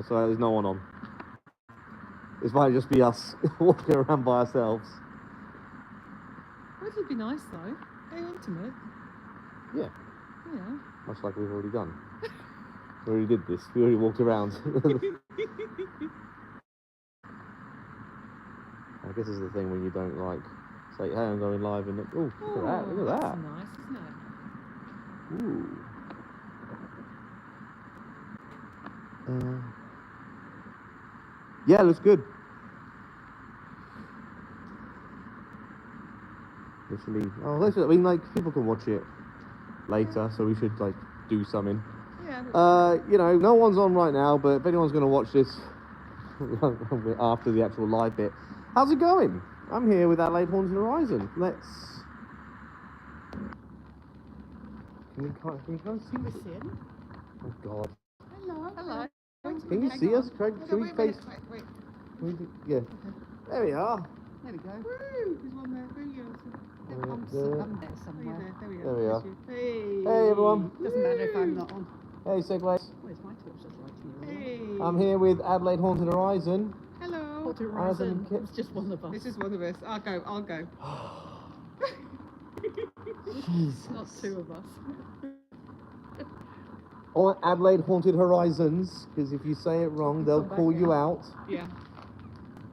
So there's no one on. This might just be us walking around by ourselves. It'd be nice though. Very intimate. Yeah. Yeah. Much like we've already done. We already did this. We already walked around. I guess this is the thing when you don't like say, hey, I'm going live and look at that, look at that. That's nice, isn't it? Ooh. Yeah, looks good. Literally, I mean, like, people can watch it later, so we should, like, do something. Yeah. You know, no one's on right now, but if anyone's going to watch this after the actual live bit, how's it going? I'm here with Adelaide Haunted Horizon. Can we kind of see We're seeing. Oh, God. Hello. Can you see us, Craig? Should we face... Wait. Yeah. There we are. There we go. Woo! There's one there. There you go. I'm there somewhere. There we are. Hey. Hey, everyone. Doesn't matter if I'm not on. Hey, SEGways. Where's my torch just lighting you? Hey. I'm here with Adelaide Haunted Horizon. Hello. Haunted Horizon. It's just one of us. This is one of us. I'll go. Jesus. Not two of us. On Adelaide Haunted Horizons, because if you say it wrong, they'll call you out. Yeah.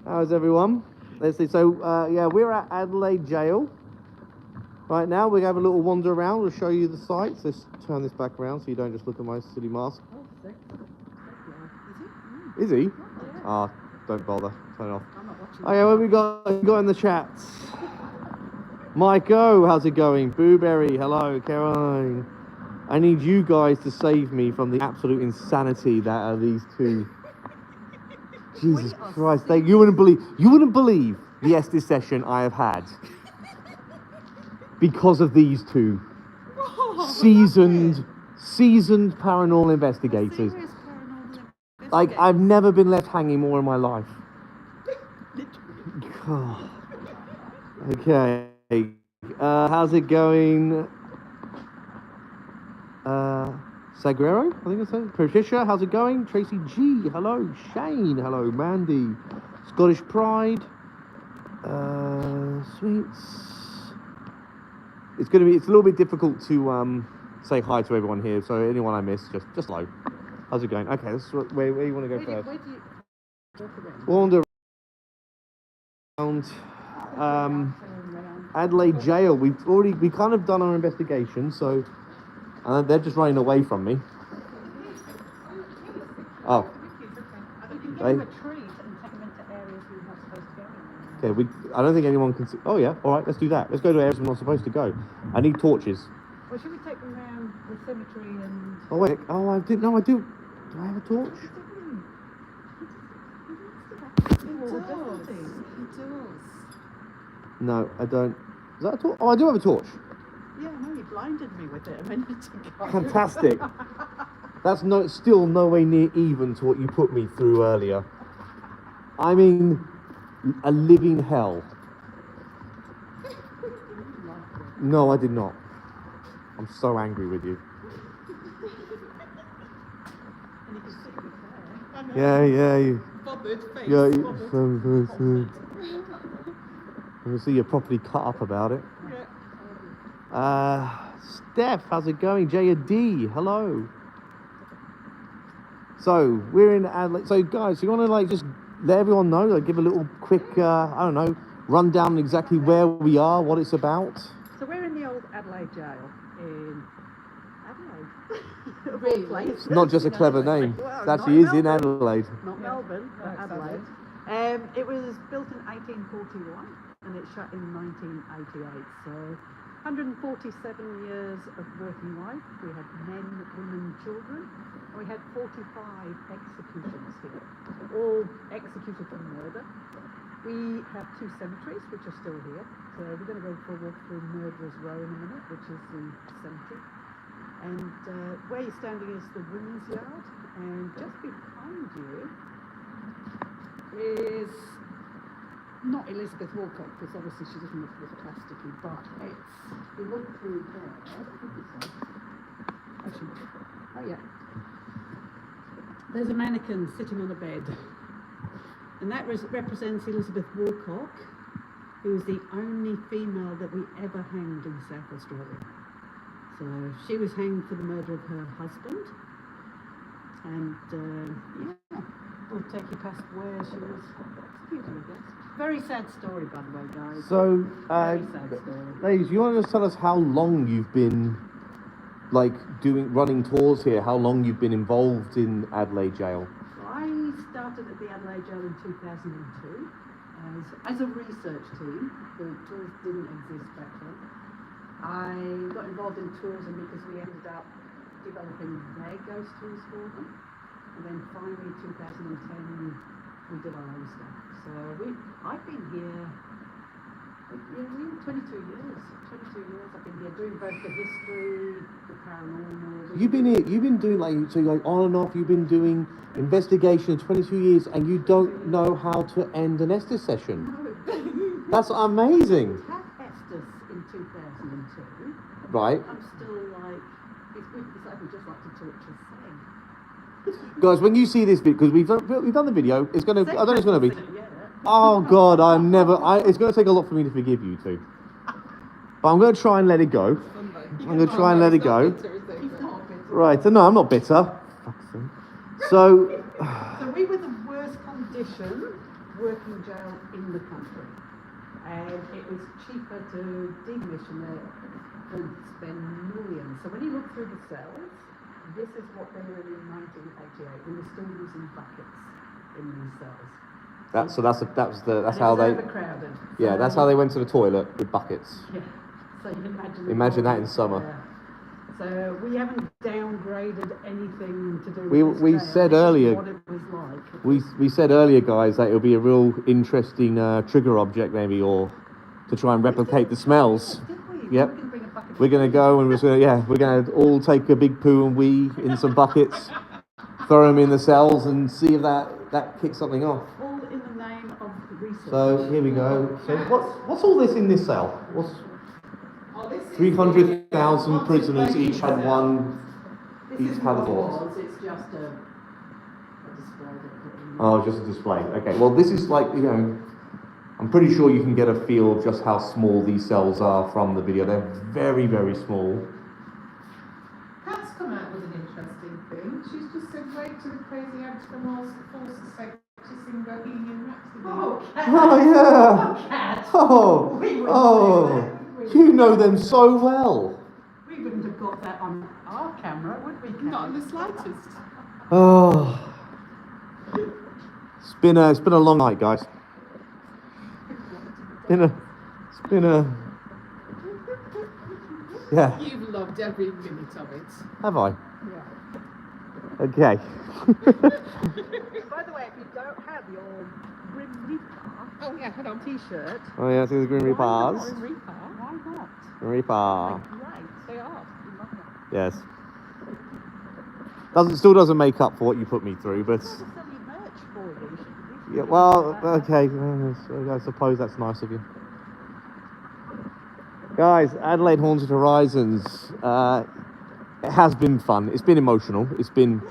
How's everyone? Let's see. So, yeah, we're at Adelaide Jail. Right now, we have a little wander around. We'll show you the sights. Let's turn this back around so you don't just look at my silly mask. Is he? Ah, don't bother. Turn it off. I'm not watching. Okay, what we got in the chat? Mike O, how's it going? Booberry, hello. Caroline. I need you guys to save me from the absolute insanity that are these two. Jesus Christ! You wouldn't believe the Estes session I have had because of these two seasoned paranormal investigators. Like, I've never been left hanging more in my life. God. Okay. How's it going? Sagrero, I think it's it. Patricia, how's it going? Tracy G, hello. Shane, hello. Mandy, Scottish Pride, Sweets. It's a little bit difficult to say hi to everyone here. So anyone I miss, just hello. How's it going? Okay, where you want to go first? Where do you Wander around Adelaide Jail. We kind of done our investigation, so. They're just running away from me. Oh. Give them a treat and take them into areas we're not supposed to go in. Okay, I don't think anyone can see. Oh yeah, all right, let's do that. Let's go to areas we're not supposed to go. I need torches. Well, should we take them around the cemetery and... Oh wait, I didn't know I do. Do I have a torch? He does. No, I don't. Is that a torch? Oh, I do have a torch. Yeah, no, you blinded me with it a minute ago. Fantastic. That's still no way near even to what you put me through earlier. I mean, a living hell. No, I did not. I'm so angry with you. And you can see me Yeah. there. Bothered face. Yeah. Bothered. I can see you're properly cut up about it. Steph, how's it going? J.D, hello. So, we're in Adelaide. So, guys, you want to, like, just let everyone know, like, give a little quick, I don't know, rundown exactly where we are, what it's about? So, we're in the old Adelaide Jail in Adelaide. Really? It's not just a clever name. It actually is in Adelaide. Not Melbourne, but Adelaide. It was built in 1841 and it shut in 1988. So, 147 years of working life. We had men, women, children, and we had 45 executions here, all executed for murder. We have two cemeteries, which are still here. So we're going to go for a walk through Murderers Row in a minute, which is the cemetery. And where you're standing is the women's yard, and just behind you is not Elizabeth Walcott, because obviously she doesn't look plasticky, but it's, we look through there, actually, oh yeah, There's a mannequin sitting on a bed, and that represents Elizabeth Walcock, who was the only female that we ever hanged in South Australia. So she was hanged for the murder of her husband, and yeah, we'll take you past where she was executed, I guess. Very sad story, by the way, guys. So, Very sad story. ladies, you want to just tell us how long you've been, like, running tours here? How long you've been involved in Adelaide Jail? So I started at the Adelaide Jail in 2002 as a research team. The tours didn't exist back then. I got involved in tourism because we ended up developing their ghost tours for them. And then finally, 2010, we did our own stuff. So I've been here 22 years. 22 years I've been here doing both the history, the paranormal. You've been doing like on and off. You've been doing investigation 22 years, and you don't know how to end an Estes session. No. That's amazing. We had Estes in 2002. Right, I'm still like, we've decided we just like to torture Seg. guys. When you see this bit, because we've done the video, it's gonna. I don't know. It's gonna be. Yeah. Oh God, it's gonna take a lot for me to forgive you two. But I'm gonna try and let it go. I'm gonna try and let it go. Right. No, I'm not bitter. So. So we were the worst condition working jail in the country, and it was cheaper to decommission it than spend millions. So when you look through the cells, this is what they were in 1988. We were still using buckets in these cells. That's And how it was they. overcrowded. Yeah, So- that's how they went to the toilet with buckets. Yeah. So you imagine. Imagine that in Yeah. summer. So we haven't downgraded anything to do with this We jail. said This is earlier- what it was like. We said earlier, guys, that it'll be a real interesting trigger object, maybe, or to try and replicate the smells. Did we? Yep. We can bring a bucket We're gonna go and we're gonna all take a big poo and wee in some buckets, throw them in the cells, and see if that kicks something off. all in the name of research. So here we go. So what's all this in this cell? What's 300,000 prisoners each had one. This Each is had a what it vault. was. It's just a display they put in. Oh, just a display. Okay. Well, this is like, I'm pretty sure you can get a feel of just how small these cells are from the video. They're very, very small. Pat's come out with an interesting thing. She's just said, wait till the crazy Amsterdam forces Seg to sing Bohemian Rhapsody. Oh, cat. Oh yeah. Oh, cat. Oh. We wouldn't Oh. do that. You know them so well. We wouldn't have got that on our camera, would we, Cat? Not in the slightest. Oh. It's been a long night, guys. It's been a. Yeah. You've loved every minute of it. Have I? Yeah. Okay. By the way, if you don't have your Grim Reaper Oh yeah, hold on. t-shirt, Oh yeah, see the Grim Reapers. Grim Reaper, why not? Grim Reaper. They're great. They are. You love them. Yes. Still doesn't make up for what you put me through, but We'll just sell you merch for you. You should yeah. do Well, that. okay. I suppose that's nice of you. Guys, Adelaide Haunted Horizons. It has been fun. It's been emotional. It's been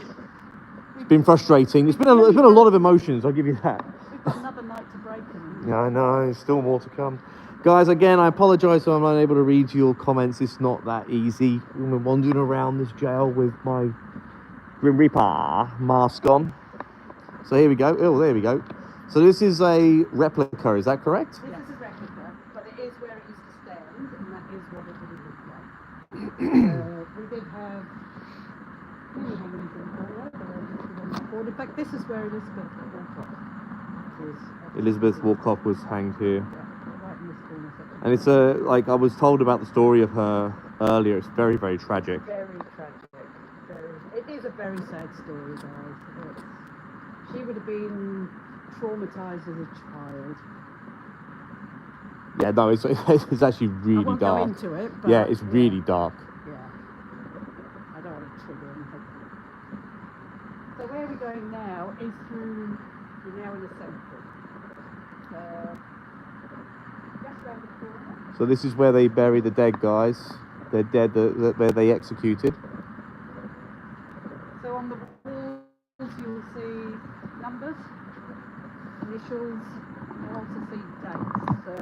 frustrating. It's been a lot of emotions. I'll give you that. We've got another night to break them. Yeah, I know. There's still more to come. Guys, again, I apologise if I'm unable to read your comments. It's not that easy. We're wandering around this jail with my Grim Reaper mask on. So here we go. Oh, there we go. So this is a replica. Is that correct? This is a replica, but it is where it used to stand, and that is what it would look like. We did have. We didn't have anything for it, but I just put on the board. In fact, this is where Elizabeth Walcott was. Elizabeth Walcott was hanged here. Yeah, right in this corner section. And it's like I was told about the story of her earlier. It's very, very tragic. Very tragic. It is a very sad story, guys. She would have been traumatized as a child. Yeah, no, it's actually I really won't dark. go into it, but Yeah, it's really dark. Yeah. I don't want to trigger anything. So where we're going now is through. We're now in the cemetery. Just round the corner. So this is where they bury the dead, guys. They're dead where they executed. So on the wall you'll see numbers, initials, and you'll also see dates. So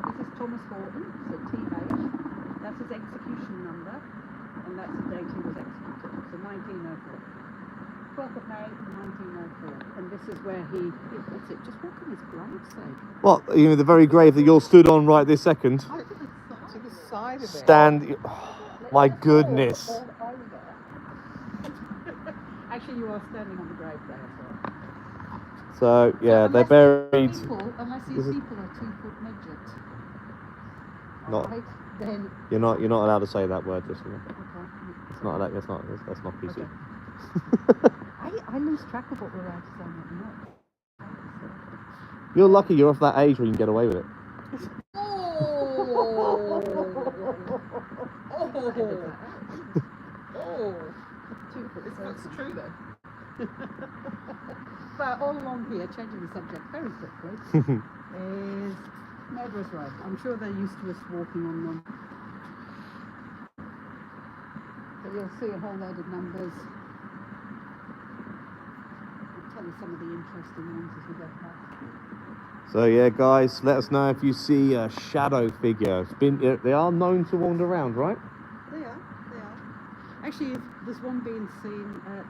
this is Thomas Horton, so TH. That's his execution number, and that's the date he was executed. So 1904. 12th of May 1904. And this is where that's it. Just what can this grave say? Well, you know, the very grave that you're stood on right this second. To the side of it. Stand. Oh, my goodness. All over. Actually, you are standing on the grave there as well. So yeah, they're buried. Unless these people are 2-foot midget. Not. Right, then. You're not allowed to say that word, just you know. Okay. It's not that. That's not PC. Okay. I lose track of what we're allowed to say and what not. You're lucky you're off that age where you can get away with it. Oh. That's true then. But all along here, changing the subject very quickly, is Murderer's Row. I'm sure they're used to us walking on them. But you'll see a whole load of numbers. I'll tell you some of the interesting ones as we go past. So yeah, guys, let us know if you see a shadow figure. They are known to wander around, right? They are. Actually, there's one being seen at...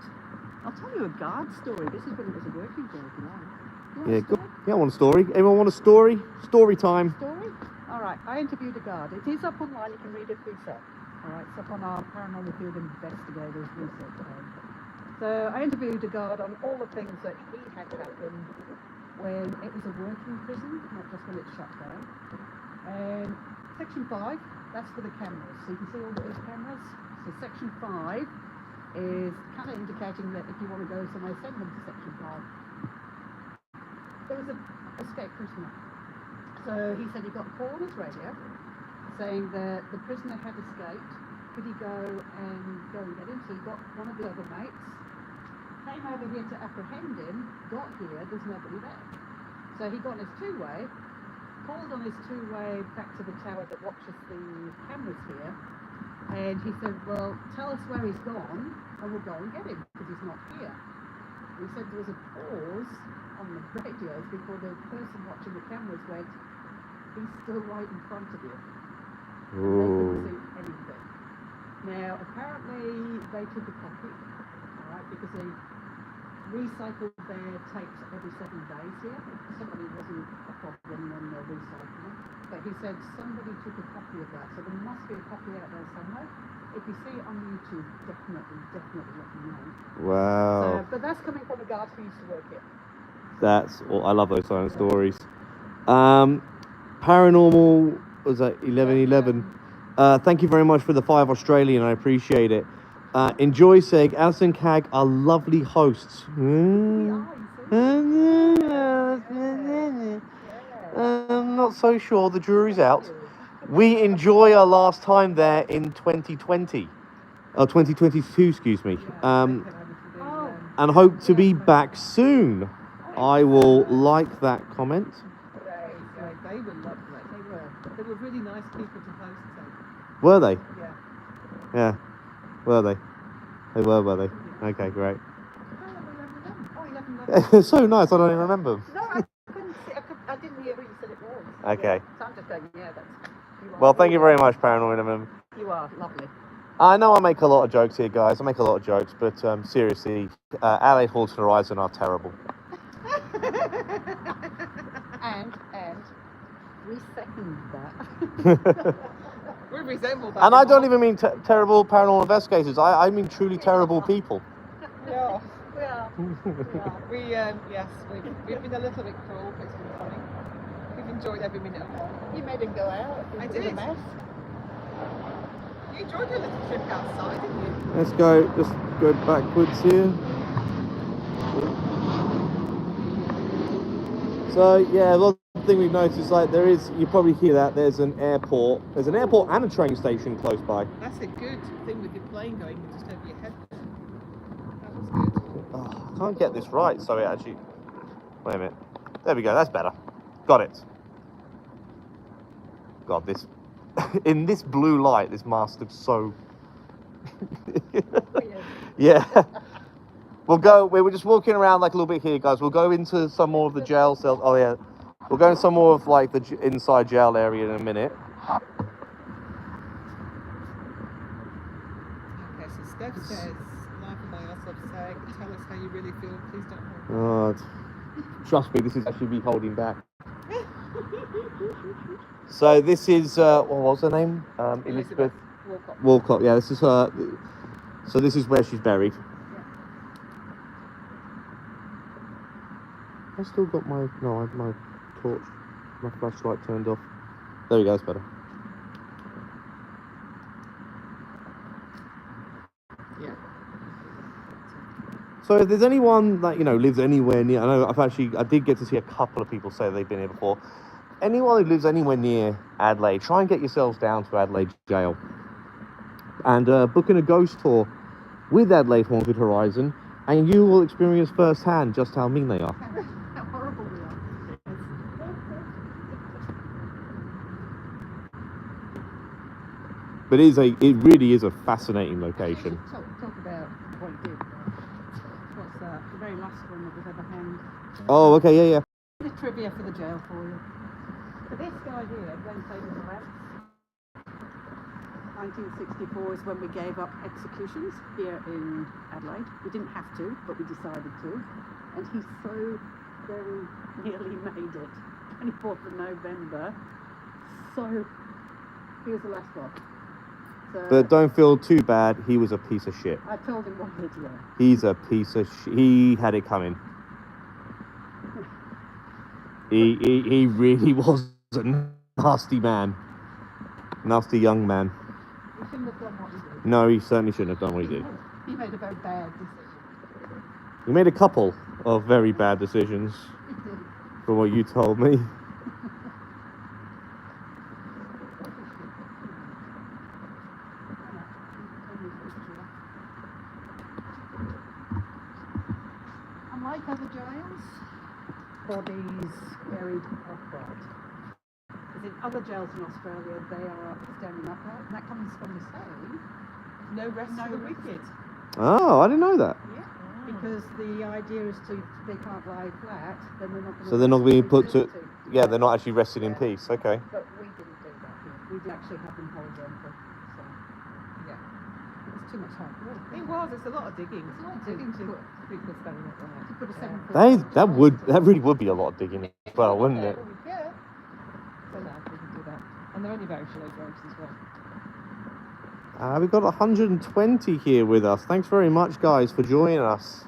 I'll tell you a guard story. This is when it was a working day, if you like. Yeah, good. Yeah, I want a story. Everyone want a story? Story time. Story? All right, I interviewed a guard. It is up online. You can read it for yourself. All right, it's up on our Paranormal Field Investigators research page. So I interviewed a guard on all the things that he had happened when it was a working prison, not just when it's shut down. And Section 5, that's for the cameras. So you can see all those cameras. So Section 5 is kind of indicating that if you want to go somewhere, send them to Section 5. There was a escaped prisoner. So he said he got a call on his radio saying that the prisoner had escaped. Could he go and get him? So he got one of the other mates, came over here to apprehend him, got here, there's nobody there. So he got on his two-way, called on his two-way back to the tower that watches the cameras here, and he said, well, tell us where he's gone, and we'll go and get him, because he's not here. He said there was a pause on the radios before the person watching the cameras went, he's still right in front of you. They couldn't see anything. Now, apparently, they took a copy, all right, because they recycled their tapes every 7 days here. Somebody wasn't a problem when they're recycling. But he said somebody took a copy of that, so there must be a copy out there somewhere. If you see it on YouTube, definitely let me know. Wow. But that's coming from a guard who used to work here. I love those kind of stories. Paranormal was that 1111. Thank you very much for the 5 Australian. I appreciate it. Enjoy Seg. Alison Cag are lovely hosts. I'm not so sure. The jury's out. We enjoy our last time there in 2020. 2022, excuse me. And hope to be back soon. I will like that comment. They were lovely. They were really nice people to host. Were they? Yeah. Yeah. Were they? They were they? Okay, great. So nice, I don't even remember. No, I couldn't see. I didn't hear who you said it was. Okay. So I'm just going, Well, thank you very much, Paranormal. You are lovely. I know I make a lot of jokes here, guys. I make a lot of jokes, but seriously, Adelaide Halls Horizon are terrible. and we second that. We resemble that. And I don't even mean terrible paranormal investigators. I mean truly terrible people. Yeah. We are. Yes, we've been a little bit cruel, but it's been funny. We've enjoyed every minute of it. You made him go out. I did. A mess. You enjoyed your little trip outside, didn't you? Let's go backwards here. So yeah, one thing we've noticed, like you probably hear that there's an airport and a train station close by. That's a good thing with your plane going just over your head. That was good. Oh, I can't get this right, so it actually... Wait a minute. There we go, that's better. Got it. God, this... In this blue light, this mask looks so... Yeah. We'll go. We were just walking around like a little bit here, guys. We'll go into some more of the jail cells. Oh yeah, we'll go into some more of like the inside jail area in a minute. Okay, so Steph says, life of my ass of seg, tell us how you really feel, please don't hold back. Trust me, this is actually me holding back. So this is what was her name? Elizabeth Walcott. Yeah, this is her. So this is where she's buried. I still got my I had my torch, my flashlight turned off. There we go, it's better. Yeah. So if there's anyone that lives anywhere near, I know I did get to see a couple of people say they've been here before. Anyone who lives anywhere near Adelaide, try and get yourselves down to Adelaide Jail and book in a ghost tour with Adelaide Haunted Horizon, and you will experience firsthand just how mean they are. How horrible we are. But it really is a fascinating location. Talk about what it did. What's that? The very last one that was ever hanged. Oh, okay, yeah. The trivia for the jail for you. So this guy here went over the left. 1964 is when we gave up executions here in Adelaide. We didn't have to, but we decided to. And he so very nearly made it. 24th of November. So here's the last one. So, But don't feel too bad. He was a piece of shit. I told him what it was. He's a piece of shit. He had it coming. He really was a nasty man. Nasty young man. He shouldn't have done what he did. No, he certainly shouldn't have done what he did. He made a very bad decision. He made a couple of very bad decisions, He did. from what you told me. Unlike other jails, bodies buried upright. Because in other jails in Australia, they are standing upright, and that comes from the saying, No rest for the wicked. Oh, I didn't know that. yeah, because the idea is they can't lie flat, then they're not going to. So they're not being put to. eternity. Yeah, they're not actually resting in peace. Okay. But we didn't do that here. We did actually have them horizontal. So Yeah. it's too much hard work. It was, it's a lot of digging. It's a lot of digging to put people standing up like to put a 7 foot. That really would be a lot of digging as well, wouldn't it? Yeah. So no, we can do that. And they're only very shallow graves as well. We've got 120 here with us. Thanks very much, guys, for joining us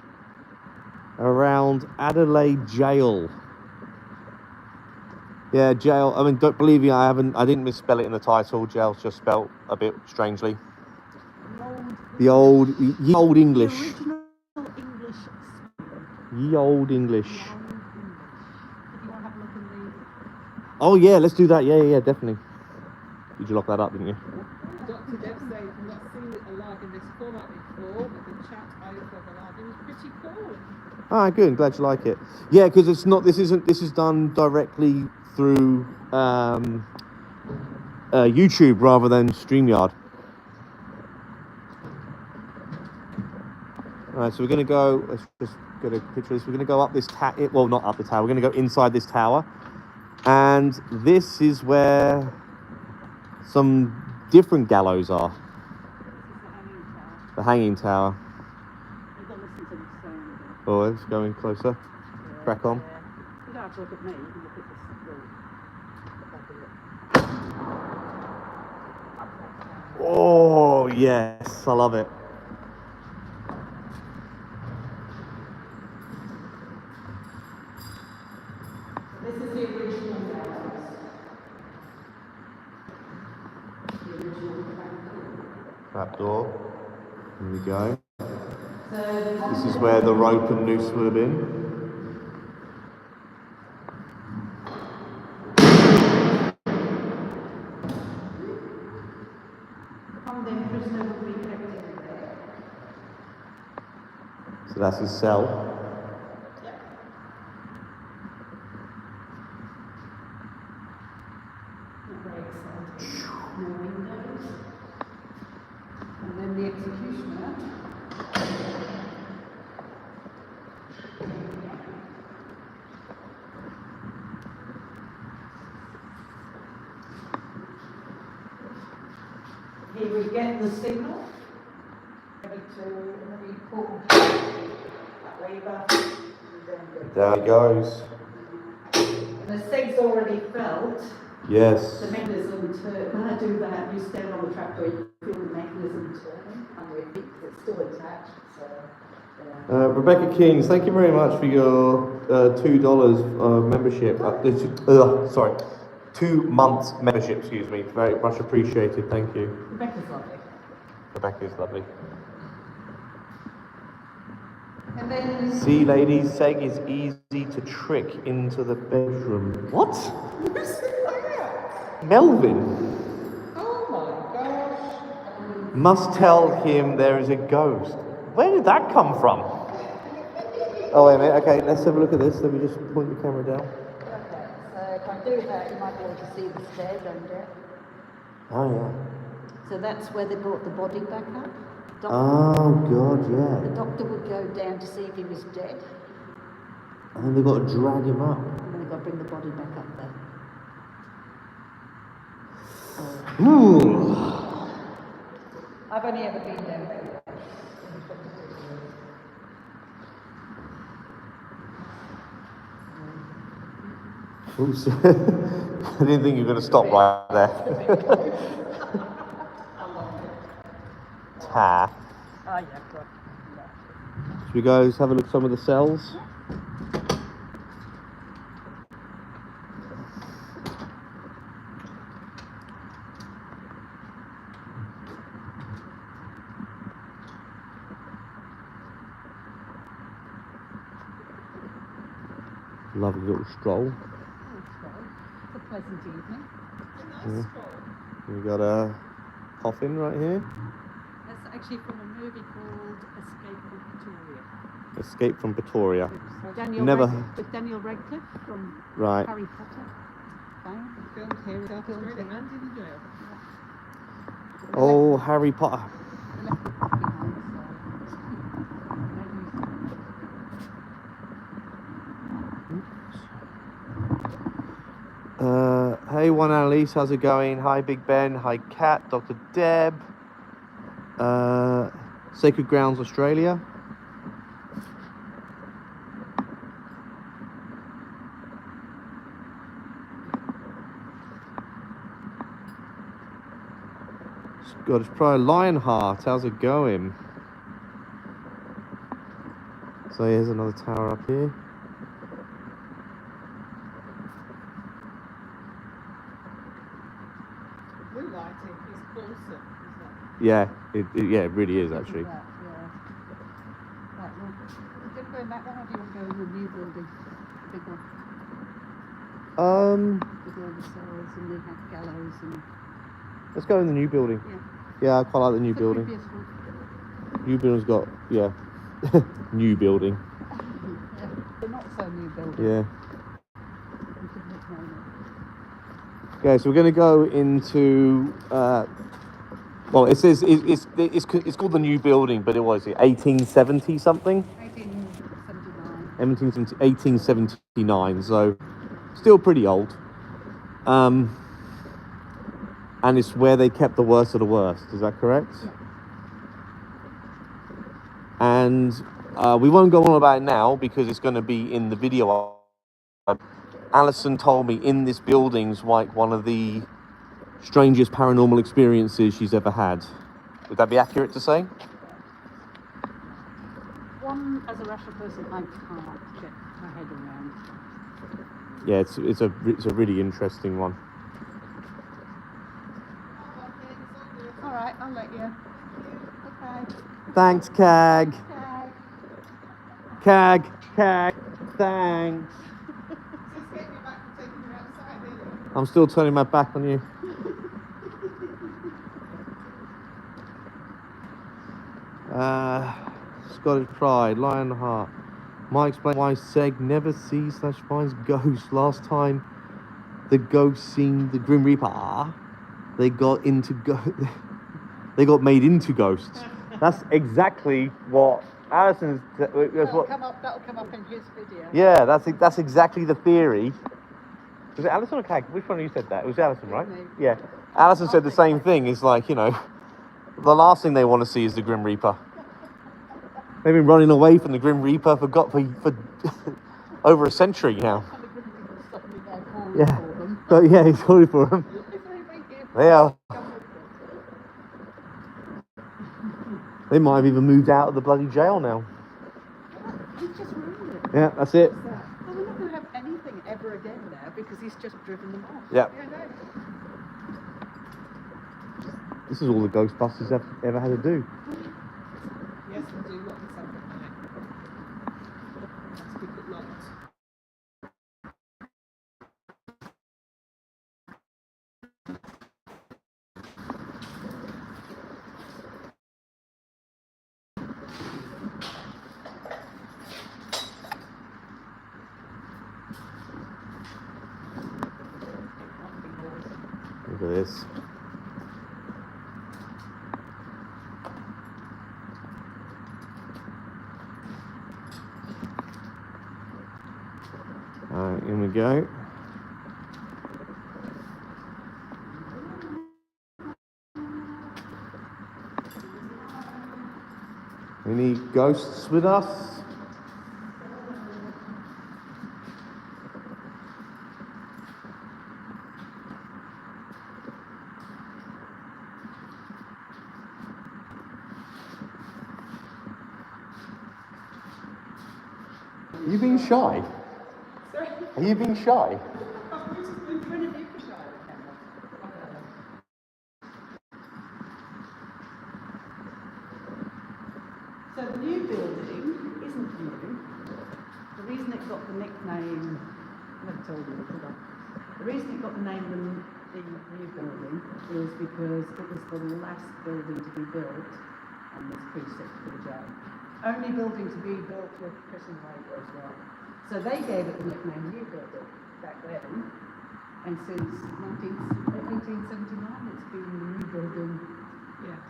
around Adelaide Jail. Yeah, jail. I mean, don't believe me, I didn't misspell it in the title. Jail's just spelt a bit strangely. Ye old English. The original English spelling. Ye old English. Did you want to have a look in the... Oh yeah, let's do that. Yeah, definitely. Did you lock that up, didn't you? Dr. Deb says, I've not seen it alive in this format before, but the chat I of alive, it was pretty cool. Ah, good. Glad you like it. Yeah, because it's not. This is done directly through YouTube rather than StreamYard. All right, so we're gonna go. Let's just get a picture of this. We're gonna go up this well, not up the tower. We're gonna go inside this tower, and this is where some different gallows are. This is The hanging tower. You've got to listen to the sound. Oh, it's going closer. Crack on. You don't have to look at me, you can look at this through. Oh yes, I love it. This is the original gallows. Trap door. Here we go. This is where the rope and noose would have been. Condemned prisoner would be kept in there. So that's his cell. Not very exciting. No windows. And then the executioner would get the signal. Ready to, whenever you pull that lever, and then There it goes. the SEG's already felt Yes. the mechanism to, when I do that, you stand on the trapdoor, you feel the mechanism turning under your feet because it's still attached. So, yeah. Rebecca Kings, thank you very much for your $2 membership. Sorry, 2 months membership, excuse me. Very much appreciated, thank you. Rebecca's lovely. Rebecca is lovely. And then... See, ladies, Seg is easy to trick into the bedroom. What? Melvin. Oh my gosh. Must tell him there is a ghost. Where did that come from? Oh, wait a minute. Okay, let's have a look at this. Let me just point the camera down. Okay, so if I do that, you might be able to see the stairs under it. Oh, yeah. So that's where they brought the body back up. Oh, God, The yeah. doctor would go down to see if he was dead, And then they've got to drag him up. and then they've got to bring the body back up there. Ooh. I've only ever been there. Oops. I didn't think you were going to stop right there. Ta. Oh, yeah, good. Should we go have a look at some of the cells? Lovely little stroll. It's a pleasant evening. Yeah. We got a coffin right here. That's actually from a movie called Escape from Pretoria. Escape from Pretoria. Never. With Daniel Radcliffe from Right. Harry Potter. Fame. Filmed here in Australia and in jail. Oh, Harry Potter. They left the book behind, Hey, one Annalise, how's it going? Hi, Big Ben. Hi, Kat, Dr. Deb. Sacred Grounds, Australia. Scottish Pride, Lionheart, how's it going? So here's another tower up here. The lighting is awesome, isn't Yeah, it really is actually. That, yeah. Right, well, you didn't go in that one, or do you want to go in the new building? The big one. With all the cells and the gallows and... Let's go in the new building. Yeah. Yeah, I quite like the new The building. previous one. New building's got, yeah, new building. Yeah. The not so new building. Yeah. You could nickname it. Okay, so we're going to go into. Well, it says it's called the new building, but it was 1870 something. 1879. 1879, so still pretty old. And it's where they kept the worst of the worst. Is that correct? Yeah. And we won't go on about it now because it's going to be in the video. Alison told me in this building's like one of the strangest paranormal experiences she's ever had. Would that be accurate to say? One, as a rational person, I can't get my head around. Yeah, it's a really interesting one. All right, I'll let you. Okay. Thanks, Cag. Okay. Cag. Thanks. Just getting you back and taking you outside, isn't it? I'm still turning my back on you. Scottish Pride, Lionheart. Might explain why Seg never sees/finds ghosts. Last time the ghost seen the Grim Reaper, they got they got made into ghosts. That's exactly what Alison's. That'll come up in his video. Yeah, that's exactly the theory. Was it Alison or Cag? Which one of you said that? It was Alison, right? Me. Yeah. Alison said the same thing. It's like, you know, The last thing they want to see is the Grim Reaper. They've been running away from the Grim Reaper for over a century now. Yeah, but yeah, he's calling for them. They are. They might have even moved out of the bloody jail now. He's just ruined it. Yeah, that's it. Well, we're not going to have anything ever again there because he's just driven them off. Yeah. Yeah, no. This is all the Ghostbusters have ever had to do. Yes, we do. What is happening? Let's keep it locked. Look at this. Alright, here we go. Any ghosts with us? Are you being shy? Sorry? Are you being shy? So the new building isn't new. The reason it got the nickname, I never told you, did I? The reason it got the name of the new building is because it was the last building to be built on this precinct for the jail. Only building to be built with prison labour as well. So they gave it the nickname New Building back then. And since 1879, it's been the new building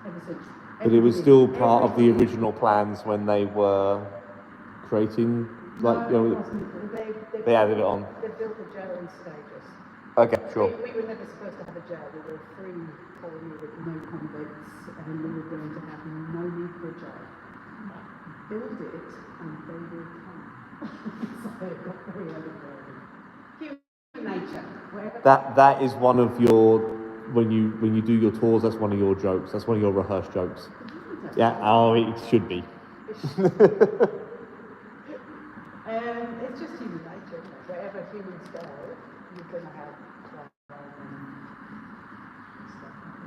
ever since. But it was still part of the original plans when they were creating, like, No, you it know, wasn't. they added it on. They built the jail in stages. Okay, sure. We were never supposed to have a jail. We were a free colony with no convicts, and we were going to have no need for a jail. Build it, and they will come. So it got very overwhelming. Human nature. Wherever. That is one of your, when you do your tours, that's one of your jokes. That's one of your rehearsed jokes. Yeah, oh, it should be. It's just human nature, isn't it? Wherever humans go, you're going to have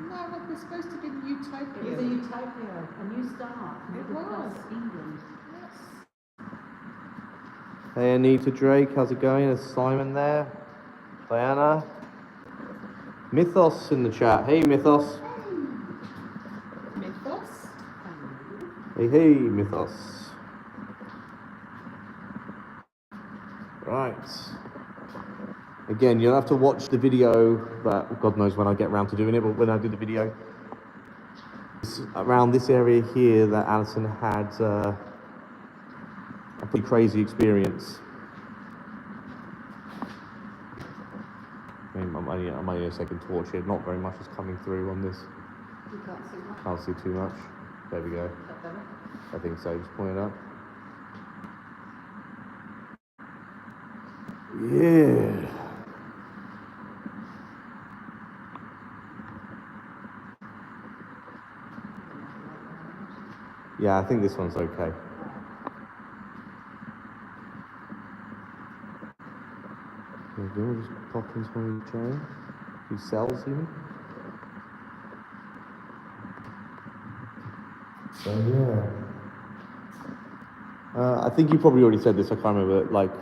No, it was supposed to be the utopia. It was a utopia, a new start. It was. England. Yes. Hey, Anita Drake, how's it going? There's Simon there. Diana. Mythos in the chat. Hey, Mythos. Mythos. Hey, Mythos. Right. Again, you'll have to watch the video, but God knows when I get around to doing it, but when I do the video, it's around this area here that Alison had a pretty crazy experience. I mean, I'm only a second torch here, not very much is coming through on this. You can't see much. Can't see too much. There we go. Is that better? I think so, just point it up. Yeah. Yeah, I think this one's okay. We'll just pop into one of the chain. Few cells even. So yeah. I think you probably already said this, I can't remember, like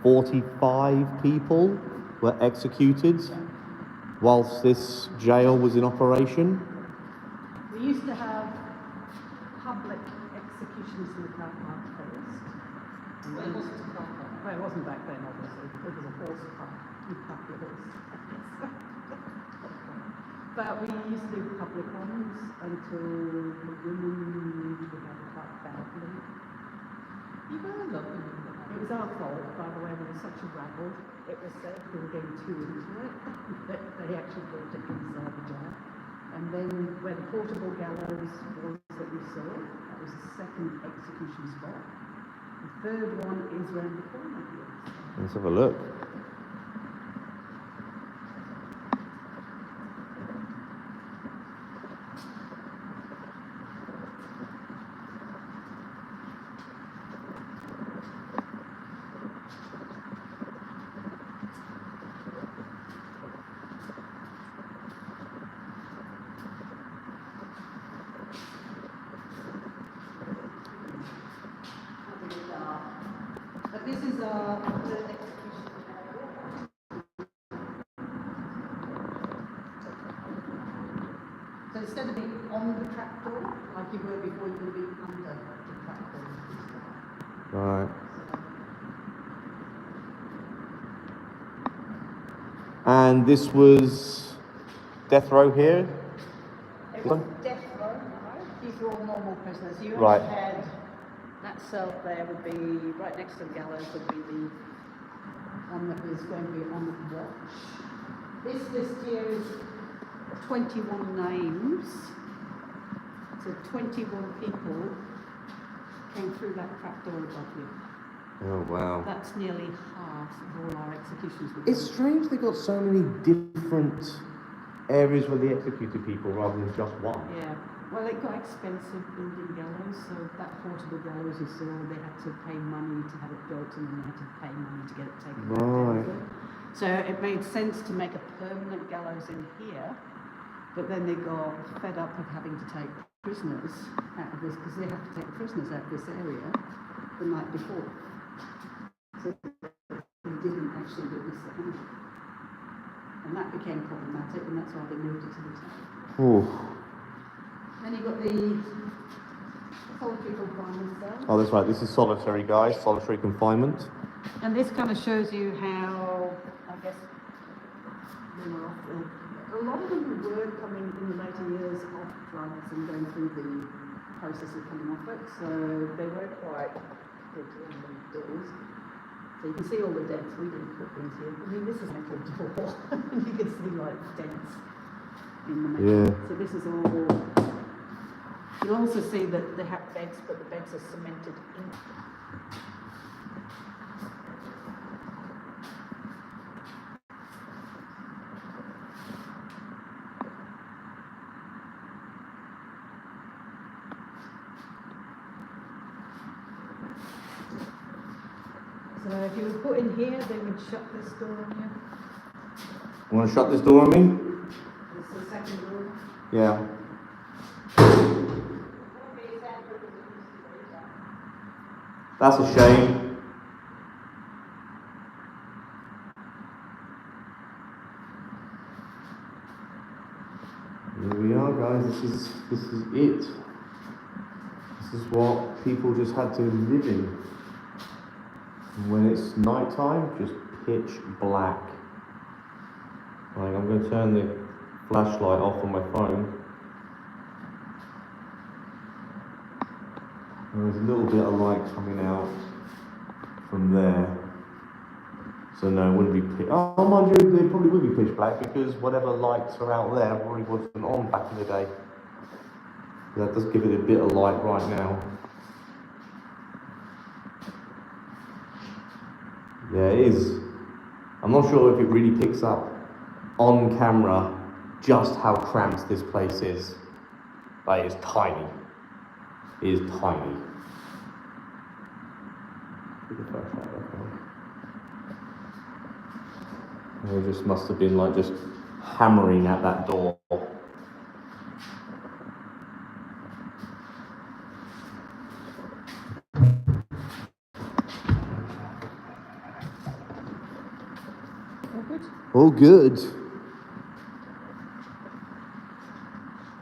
45 people were executed whilst this jail was in operation. We used to have public executions in the car park first. Well, it wasn't a car park. Well, it wasn't back then, obviously. It was a horse park. You parked your horse. But we used to do public ones until the women knew we had it quite badly. You were lovely. It was our fault, by the way, we were such a rabble. It was said we were getting too into it, that they actually brought it inside the jail. And then where the portable gallows was that we saw, that was the second execution spot. The third one is round the corner here. Let's have a look. But this is our third execution area. So instead of being on the trapdoor, like you were before, you would be under the trapdoor. Right. And this was death row here? It was death row, right? These were all normal prisoners. You Right. only had that cell there would be right next to the gallows would be the one that was going to be on watch. This list here is 21 names. So 21 people came through that trapdoor above you. Oh, wow. That's nearly half of all our executions. It's strange they got so many different areas where they executed people rather than just one. Yeah. Well, it got expensive building gallows, so that portable gallows you saw, they had to pay money to have it built, and then they had to pay money to get it taken down. Right. So it made sense to make a permanent gallows in here, but then they got fed up of having to take prisoners out of this, because they have to take prisoners out of this area the night before. So they didn't actually witness the hanging. And that became problematic, and that's why they moved it to the top. Oh. Then you've got the solitary confinement cell. Oh, that's right. This is solitary, guys. Solitary confinement. And this kind of shows you how, I guess, they were off a lot of them were coming in the later years off drugs and going through the process of coming off it, so they were quite good in the doors. So you can see all the dents. We didn't put things here. I mean, this is metal door. You can see like dents in the metal. Yeah. So this is all. You'll also see that they have beds, but the beds are cemented in. So if you were put in here, they would shut this door on you. Want to shut this door on me? This is the second door. Yeah. That's a shame. Here we are, guys. This is it. This is what people just had to live in. And when it's night time, just pitch black. Like, I'm going to turn the flashlight off on my phone. And there's a little bit of light coming out from there. So no, it wouldn't be pitch. Oh, mind you, they probably would be pitch black because whatever lights are out there probably wasn't on back in the day. That does give it a bit of light right now. Yeah, it is. I'm not sure if it really picks up on camera just how cramped this place is. But it's tiny. It is tiny. Put the flashlight back on. They just must have been like just hammering at that door. All good.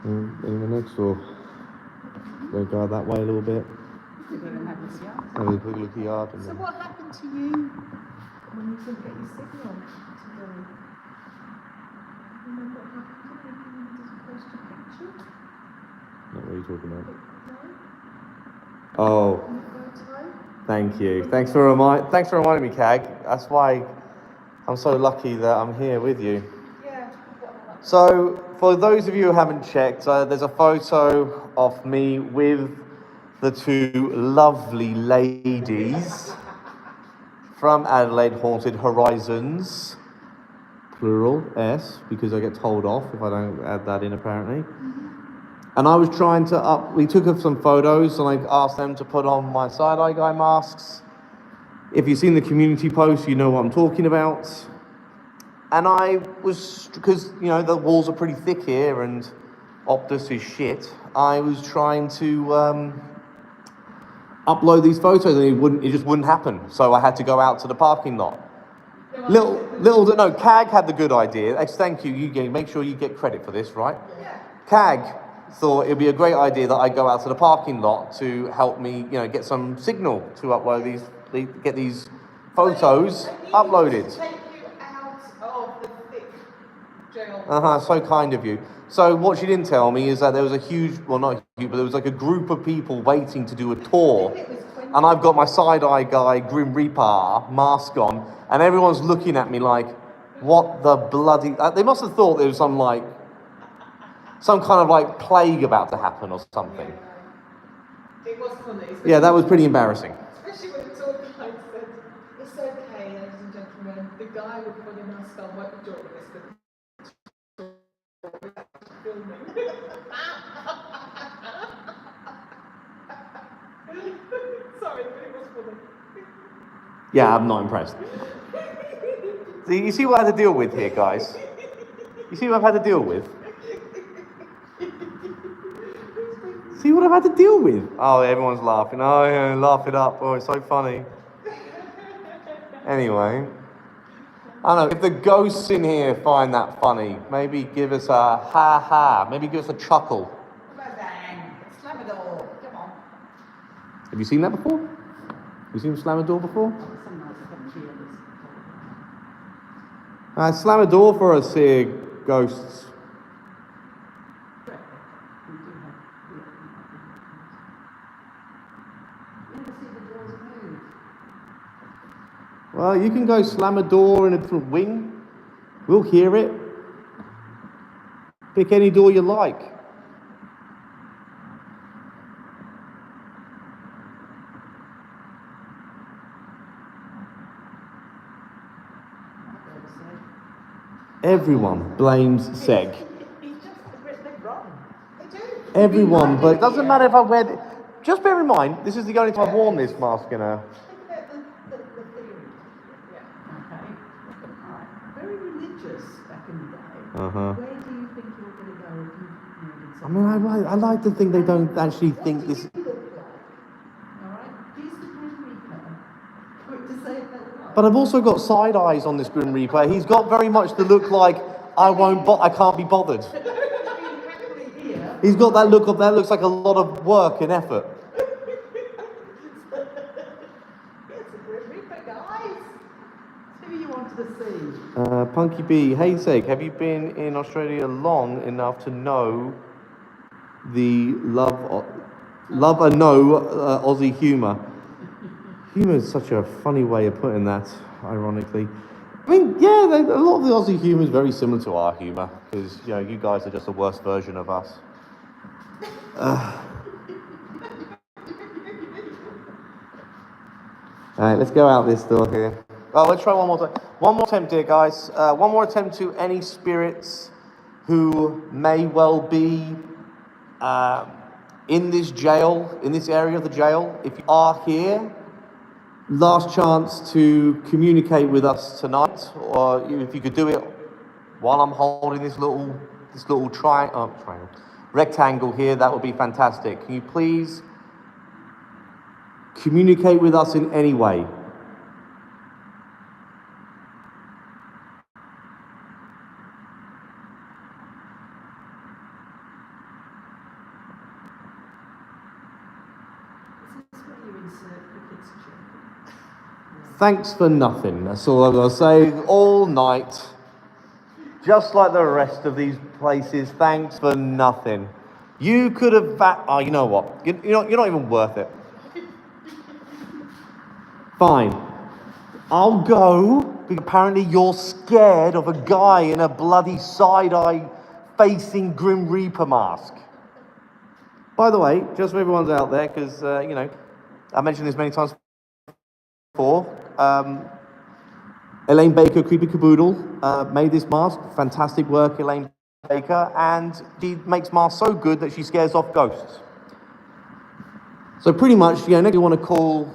In the next door. We'll go that way a little bit. We're going to have this yard. Have a quick look at the yard. And So then... what happened to you when you couldn't get your signal today? Remember what happened to you when you wanted to post your picture? Not what are you talking about? No? Oh, On the photo? thank you. Thanks for reminding me, Cag. That's why I'm so lucky that I'm here with you. Yeah. So, for those of you who haven't checked, there's a photo of me with the two lovely ladies from Adelaide Haunted Horizons, plural, S, because I get told off if I don't add that in apparently. And I was trying to we took up some photos and I asked them to put on my side-eye guy masks. If you've seen the community post, you know what I'm talking about. And I was, because, you know, the walls are pretty thick here and Optus is shit, I was trying to upload these photos and it just wouldn't happen. So I had to go out to the parking lot. No, CAG had the good idea. Thank you, make sure you get credit for this, right? Yeah. CAG thought it'd be a great idea that I go out to the parking lot to help me, you know, get some signal to upload get these photos uploaded. Take you out of the thick jail. So kind of you. So what she didn't tell me is that there was a huge, well not huge, but there was like a group of people waiting to do a tour. And I've got my side-eye guy, Grim Reaper mask on, and everyone's looking at me like, what the bloody... They must have thought there was some kind of like plague about to happen or something. It was funny. Yeah, that was pretty embarrassing. Especially when the tour guide said, it's okay, ladies and gentlemen, the guy with the funny mask on won't be joining us, but filming. Sorry, but it was funny. Yeah, I'm not impressed. You see what I had to deal with here, guys? You see what I've had to deal with? See what I've had to deal with? Oh, everyone's laughing. Oh, yeah, laugh it up. Oh, it's so funny. Anyway. I don't know, if the ghosts in here find that funny, maybe give us a ha-ha. Maybe give us a chuckle. Slam it all. Come on. Have you seen that before? Have you seen Slam a Door before? Some nights I haven't heard this. Slam a door for us here, ghosts. We do have you never see the doors move. Well, you can go slam a door in a different wing. We'll hear it. Pick any door you like. Everyone blames Seg. They're wrong. They do. Everyone, but it doesn't matter if I wear it. Just bear in mind, this is the only time I've worn this mask in a... The theory. Yeah. Okay. Alright. Very religious back in the day. Uh-huh. Where do you think you're going to go if you murdered I someone? mean, I like to think they don't actually think this... What do you look like? Alright? He's the Grim Reaper. Quick to say it that way. But I've also got side eyes on this Grim Reaper. He's got very much the look like I can't be bothered. Here. He's got that look of that looks like a lot of work and effort. It's a Grim Reaper, guys. Who you wanted to see? Punky B, hey Seg, have you been in Australia long enough to know the love and know Aussie humour? Humour is such a funny way of putting that, ironically. I mean, yeah, a lot of the Aussie humour is very similar to our humour, because, you know, you guys are just a worse version of us. Alright, let's go out this door here. Oh, let's try one more time. One more attempt here, guys. One more attempt to any spirits who may well be in this jail, in this area of the jail. If you are here, last chance to communicate with us tonight, or if you could do it while I'm holding this little triangle, rectangle here, that would be fantastic. Can you please communicate with us in any way? Is this where you insert cricket's chirping? Thanks for nothing. That's all I'm going to say all night. Just like the rest of these places, thanks for nothing. You could have... Oh, you know what? You're not even worth it. Fine. I'll go, because apparently you're scared of a guy in a bloody side-eye facing Grim Reaper mask. By the way, just so everyone's out there, because, you know, I mentioned this many times before, Elaine Baker, Creepy Caboodle, made this mask. Fantastic work, Elaine Baker. And she makes masks so good that she scares off ghosts. So pretty much, you know, next you want to call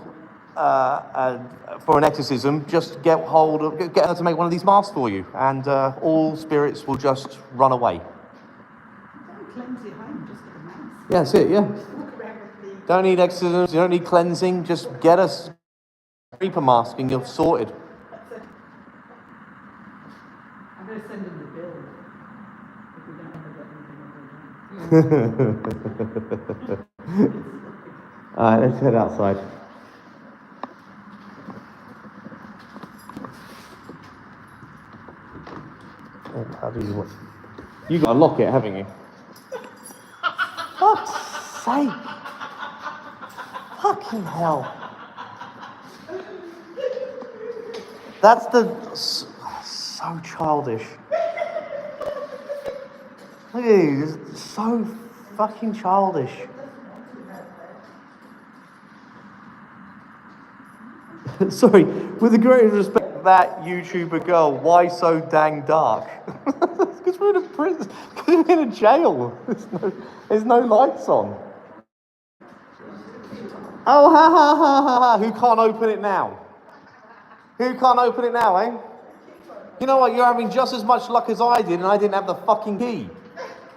for an exorcism, just get her to make one of these masks for you. And all spirits will just run away. Don't cleanse your home, just get a mask. Yeah, that's it, yeah. Walk around with the... Don't need exorcisms, you don't need cleansing, just get a Reaper mask and you're sorted. I'm going to send them the bill if we don't ever get anything ever done. Alright, let's head outside. Oh, how do you... You got to lock it, haven't you? Fuck's sake! Fucking hell! That's so childish. Look at you, it's so fucking childish. Sorry, with the greatest respect, that YouTuber girl, why so dang dark? Because we're in a prison, because we're in a jail. There's no lights on. Oh, ha ha ha ha ha! Who can't open it now? Who can't open it now, eh? You know what? You're having just as much luck as I did, and I didn't have the fucking key.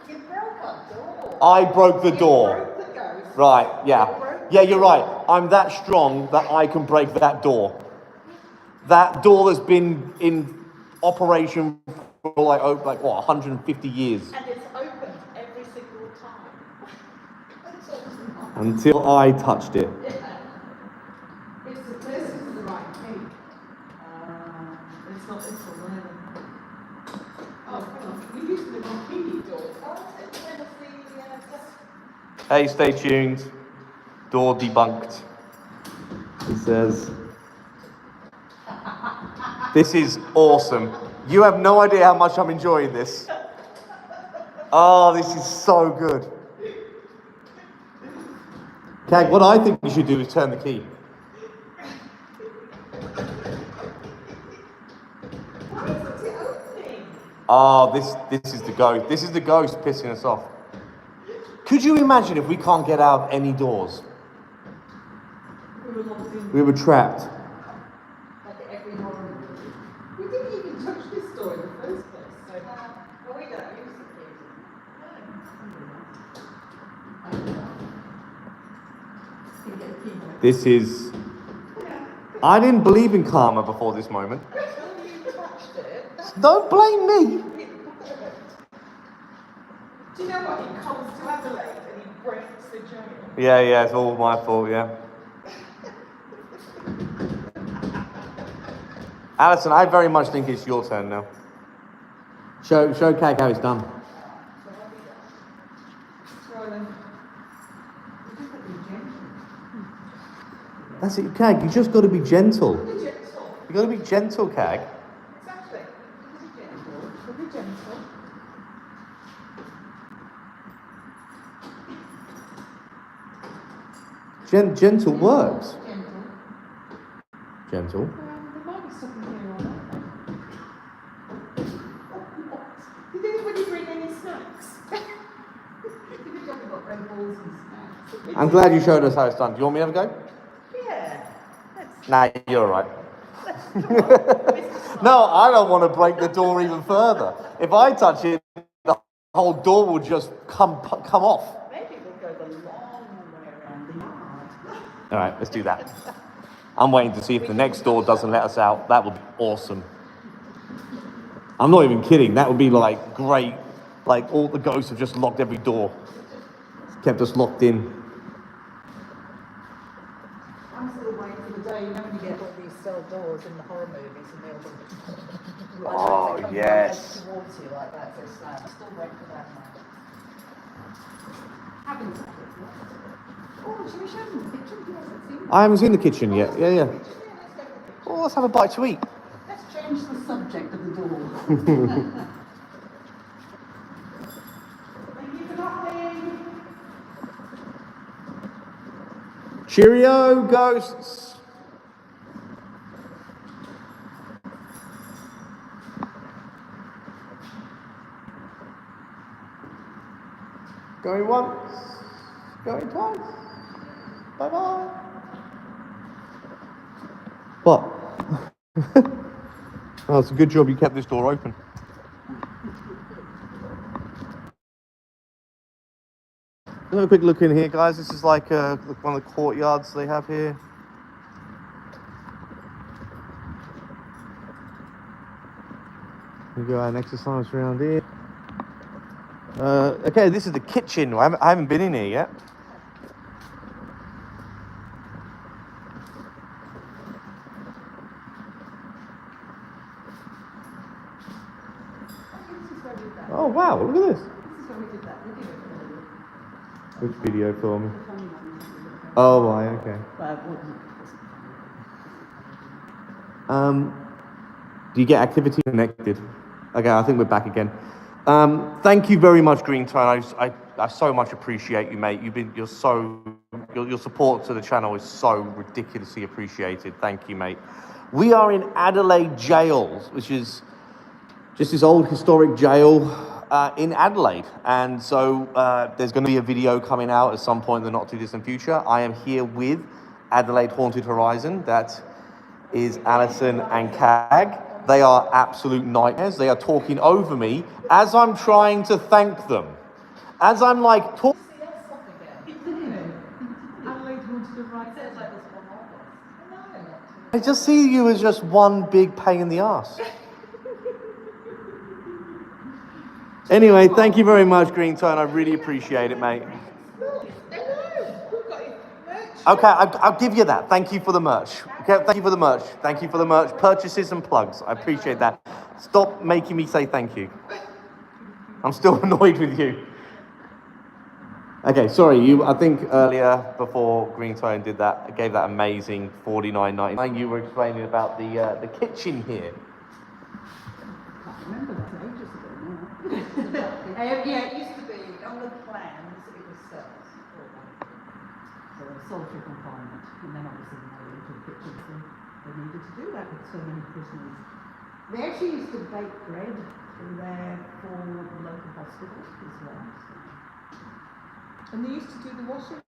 You broke our door. I broke the door. You broke the ghost. Right, yeah. Yeah, you're right. I'm that strong that I can break that door. That door that's been in operation for like what, 150 years. And it's opened every single time. That's awesome. Until I touched it. Yeah. It's the this is the right key. It's not this one, either. Oh, hang on. We're using the wrong key door. Oh, it's kind of the Hey, stay tuned. Door debunked. He says, this is awesome. You have no idea how much I'm enjoying this. Oh, this is so good. Kag, what I think we should do is turn the key. Why isn't it opening? Oh, this is the ghost. This is the ghost pissing us off. Could you imagine if we can't get out of any doors? We were locked in. We were trapped. Like every horror movie. We didn't even touch this door in the first place, so well, we don't use the key. This is... I didn't believe in karma before this moment. Until you touched it. Don't blame me. Do you know what? He comes to Adelaide and he breaks the jail. Yeah, it's all my fault, yeah. Alison, I very much think it's your turn now. Show Kag how it's done. So what we got? Right then. We just got to be gentle. That's it, Kag. You just got to be gentle. Be gentle. You got to be gentle, Kag. Exactly. Be gentle. Be gentle. Gentle works. Gentle. Gentle. There might be something here or not. Did anybody bring any snacks? Did you talk about Red Bulls and snacks? I'm glad you showed us how it's done. Do you want me to have a go? Yeah. Let's Nah, you're all right. come on. No, I don't want to break the door even further. If I touch it, the whole door will just come off. Maybe we'll go the long way around the yard. All right, let's do that. I'm waiting to see if the next door doesn't let us out. That would be awesome. I'm not even kidding. That would be like great. Like all the ghosts have just locked every door. Kept us locked in. I'm still waiting for the day, you know, when you get all these cell doors in the horror movies and they all Oh, they come yes. right towards you like that, so slam. I'm still waiting for that now. Haven't had it yet. Oh, should we show them the picture? He hasn't seen it. I haven't seen the kitchen yet. Yeah. Yeah, let's go to the kitchen. Oh, let's have a bite to eat. Let's change the subject of the door. Cheerio, ghosts. Going once, going twice. Bye-bye. What? Oh, it's a good job you kept this door open. Have a quick look in here, guys. This is like one of the courtyards they have here. We go out and exercise around here. Okay, this is the kitchen. I haven't been in here yet. Oh wow, look at this. This is where we did that video for Which video for me? the funny one. Oh, right, okay. But it wasn't Do you get activity connected? Okay, I think we're back again. Thank you very much, Green Tone. I so much appreciate you, mate. Your support to the channel is so ridiculously appreciated. Thank you, mate. We are in Adelaide Jail, which is just this old historic jail in Adelaide. And so there's going to be a video coming out at some point in the not too distant future. I am here with Adelaide Haunted Horizon. That is Alison and Cag. They are absolute nightmares. They are talking over me as I'm trying to thank them. As I'm like talking. See us off again. Adelaide wanted to write it like this one of us. I just see you as just one big pain in the ass. Anyway, thank you very much, Green Tone. I really appreciate it, mate. Okay, I'll give you that. Thank you for the merch. Okay, thank you for the merch. Thank you for the merch. Purchases and plugs. I appreciate that. Stop making me say thank you. I'm still annoyed with you. Okay, sorry. I think earlier, before Green Tone did that, I gave that amazing $49.99. You were explaining about the kitchen here. I remember that ages ago now. Yeah, it used to be on the plans. It was cells. So solitary confinement, and then obviously when they went into the kitchen, so they needed to do that with so many prisoners. They actually used to bake bread through there for the local hospitals as well. So. And they used to do the washing.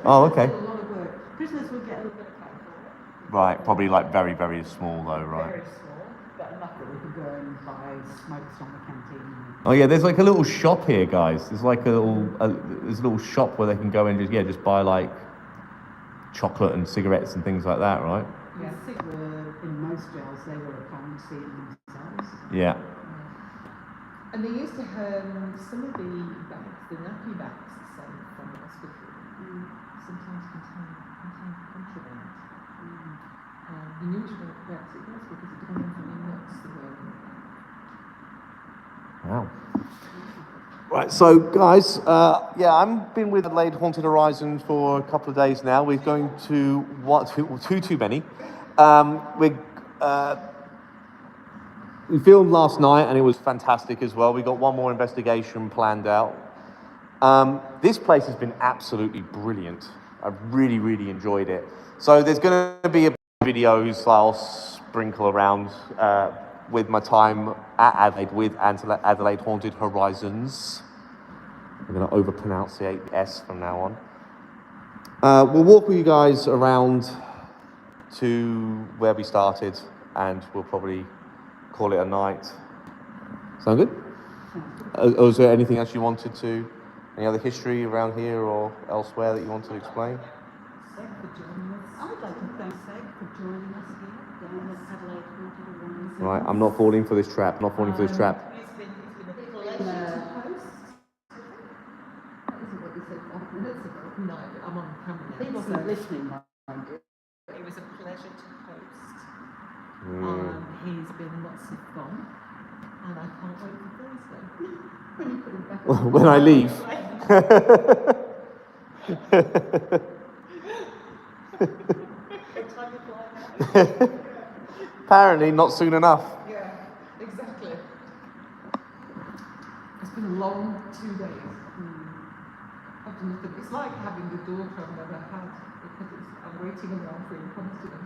Oh, okay. A lot of work. Prisoners would get a little bit of pay for it. Right, probably like very, very small though, right? Very small, but enough That we could go and buy smokes from the canteen. Oh yeah, there's like a little shop here, guys. There's like there's a little shop where they can go and just buy like chocolate and cigarettes and things like that, right? Yeah, were in most jails they were a currency in themselves. Yeah. And they used to have some of the bags, the nappy bags, say, from the hospital, sometimes contain contraband. You knew which bags it was because it depended on the nuts that were in it. Wow. Right, so guys, yeah, I've been with Adelaide Haunted Horizon for a couple of days now. We're going to too many. We filmed last night and it was fantastic as well. We got one more investigation planned out. This place has been absolutely brilliant. I've really, really enjoyed it. So there's going to be videos I'll sprinkle around with my time at Adelaide with Adelaide Haunted Horizons. I'm going to overpronunciate the S from now on. We'll walk with you guys around to where we started and we'll probably call it a night. Sound good? Or is there anything else you wanted to, any other history around here or elsewhere that you want to explain? SEG for joining us. I would like to thank SEG for joining us here down at Adelaide Haunted Horizon. Right, I'm not falling for this trap. Not falling for this trap. He's been a pleasure to host. That isn't what you said 5 minutes ago. No, I'm on camera now. He wasn't listening, mind you. It was a pleasure to host. Mm. He's been lots of fun, and I can't wait for Thursday. When you put him back Well, when I leave. Time to fly now. Apparently, not soon enough. Yeah, exactly. It's been a long 2 days. nothing. It's like having the daughter I've never had because I'm waiting around for him constantly.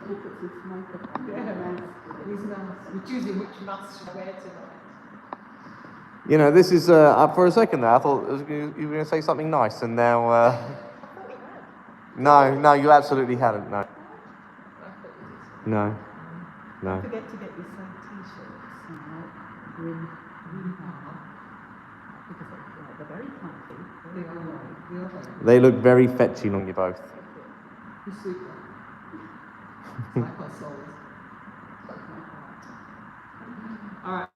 He puts his makeup on. Yeah, he's nice. We're choosing which mask to wear tonight. You know, this is for a second there. I thought you were going to say something nice, and now. I thought we had. No, you absolutely hadn't. No, I thought we did. no, no. Don't forget to get yourself t-shirts, you know, grim hard, because they're very comfy. They are. They look very fetching on you both. He's super. It's like our souls. Alright.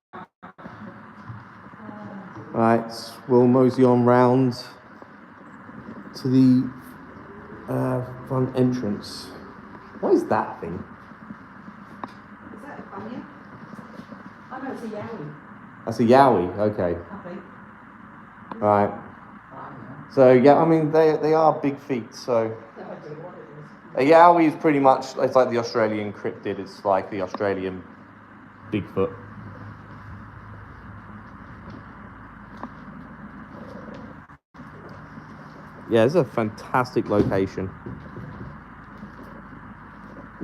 Right, we'll mosey on round to the front entrance. What is that thing? Is that a bunya? Oh no, it's a yowie, That's a yowie. Okay. I think. Right. So yeah, I mean they are big feet. So No idea what it is. a yowie is pretty much it's like the Australian cryptid. It's like the Australian Bigfoot. Yeah, it's a fantastic location.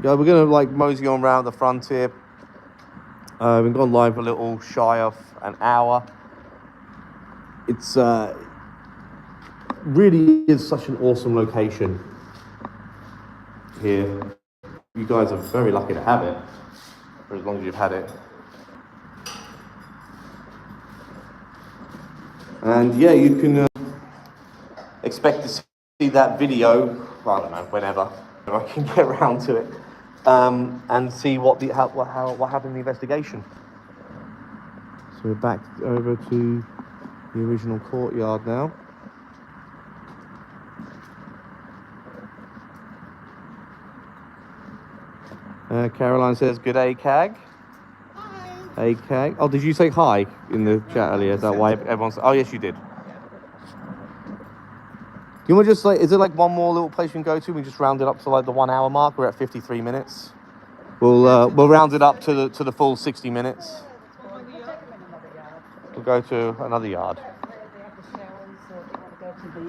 Yeah, we're gonna like mosey on around the front here. We've gone live a little shy of an hour. It's really is such an awesome location here. You guys are very lucky to have it for as long as you've had it. And yeah, you can expect to see that video, well, I don't know, whenever I can get around to it, and see what happened in the investigation. So we're back over to the original courtyard now. Caroline says, "Good day, Cag." Hi. Hey, Cag. Oh, did you say hi in the chat earlier? Is that why everyone's? Oh, yes, you did. Do you want to just like, is it like one more little place we can go to? We just round it up to like the 1 hour mark. We're at 53 minutes. We'll round it up to the full 60 minutes. We'll go to another yard. Where they have the showers, or do you want to go to the...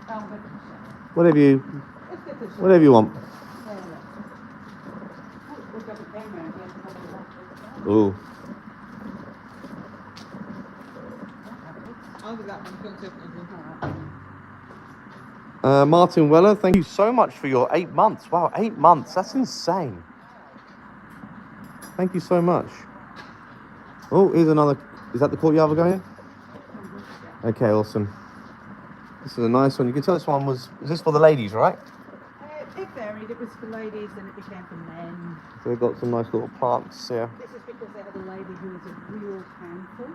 Oh, but... Whatever you Let's get the showers. whatever you want. We've got the camera here. Ooh. I'll do that one. Go to it. Martin Weller, thank you so much for your 8 months. Wow, 8 months. That's insane. Thank you so much. Oh, here's another. Is that the courtyard we're going in? Okay, awesome. This is a nice one. You can tell this one was. Is this for the ladies, right? It varied. It was for ladies, then it became for men. So we've got some nice little plants here. This is because they had a lady who was a real handful.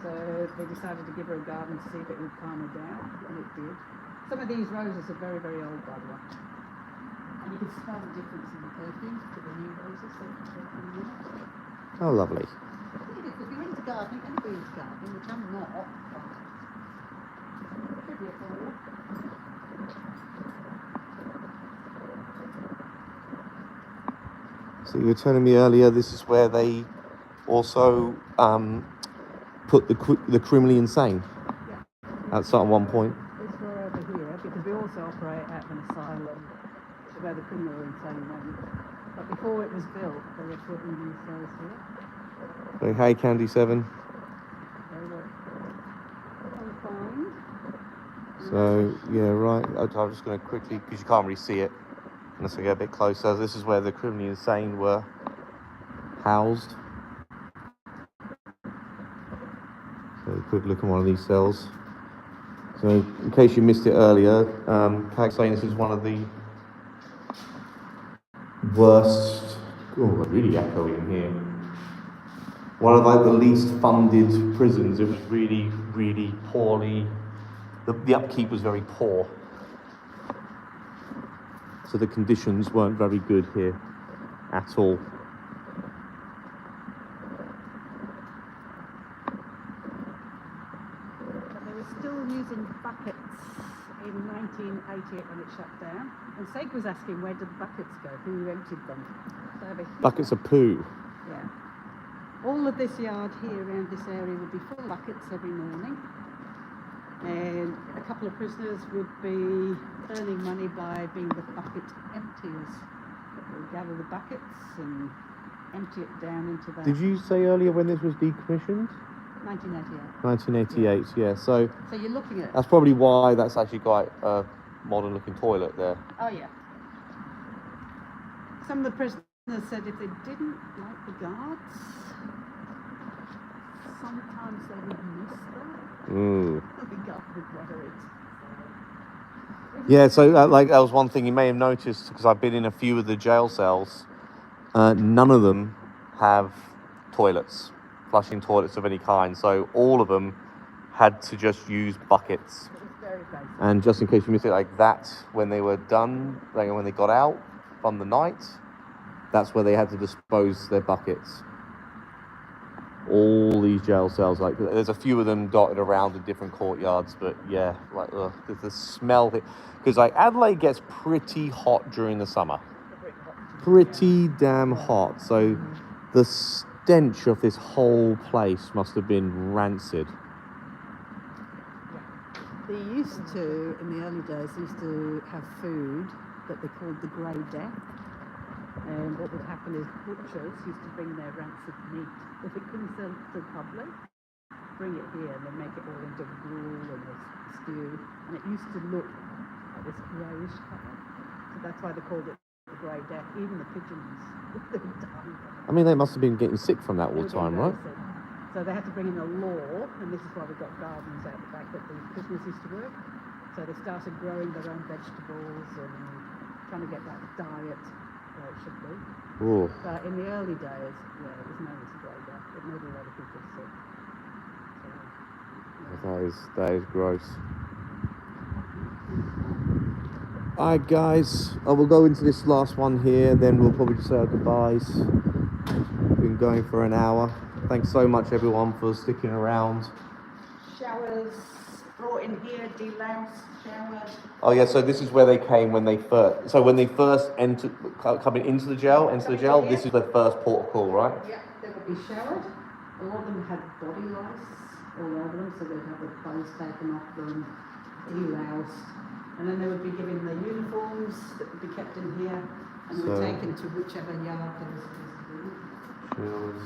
So they decided to give her a garden to see if it would calm her down, and it did. Some of these roses are very, very old, by the way. And you can smell the difference in the perfume to the new roses they're coming in. Oh, lovely. If you're into gardening, anybody into gardening, which I'm not, trivia for you. So you were telling me earlier, this is where they also put the criminally insane. Yeah. At one point. It's for over here, because we also operate at an asylum where the criminal insane went. But before it was built, they were putting these cells here. So, hey, Candy 7. They were confined. So, yeah, right. I'm just going to quickly, because you can't really see it unless I get a bit closer. This is where the criminally insane were housed. So, a quick look at one of these cells. So, in case you missed it earlier, Cag saying this is one of the worst. Oh, really echoey in here. One of like the least funded prisons. It was really, really poorly. The upkeep was very poor. So the conditions weren't very good here at all. But they were still using buckets in 1988 when it shut down. And SEG was asking, where did the buckets go? Who emptied them? So over here, Buckets of poo. yeah. All of this yard here around this area would be full of buckets every morning. couple of prisoners would be earning money by being the bucket emptiers. They would gather the buckets and empty it down into that. Did you say earlier when this was decommissioned? 1988. 1988, yeah. So So you're looking at. that's probably why that's actually quite a modern looking toilet there. Oh yeah. Some of the prisoners said if they didn't like the guards, sometimes they would miss that. The guard would wear it. Yeah, so like that was one thing you may have noticed, because I've been in a few of the jail cells. None of them have toilets, flushing toilets of any kind. So all of them had to just use buckets. It was very basic. And just in case you missed it, like that, when they were done, like when they got out from the night, that's where they had to dispose their buckets. All these jail cells, like there's a few of them dotted around in different courtyards, but yeah, like the smell, because like Adelaide gets pretty hot during the summer, pretty damn hot. So the stench of this whole place must have been rancid. They used to, in the early days, they used to have food that they called the grey death. And what would happen is butchers used to bring their rancid meat. If it couldn't sell to the public, bring it here and then make it all into gruel and a stew. And it used to look like this greyish colour. So that's why they called it the grey death. Even the pigeons, they were dying from it. I mean, they must have been getting sick from that all They the were time, getting right? very sick. So they had to bring in a law, and this is why we've got gardens out the back that the prisoners used to work. So they started growing their own vegetables and trying to get that diet where it should be. Ooh. But in the early days, yeah, it was known as the grey death. It made a lot of people sick. So, That is gross. Alright guys, I will go into this last one here, then we'll probably just say our goodbyes. We've been going for an hour. Thanks so much everyone for sticking around. showers brought in here, deloused, showered. Oh yeah, so this is where they came when they first, entered, coming into the jail, this is their first port of call, right? Yeah, they would be showered. A lot of them had body lice all over them, so they'd have their clothes taken off them, deloused. And then they would be given their uniforms that would be kept in here and were taken to whichever yard they were supposed to be. Showers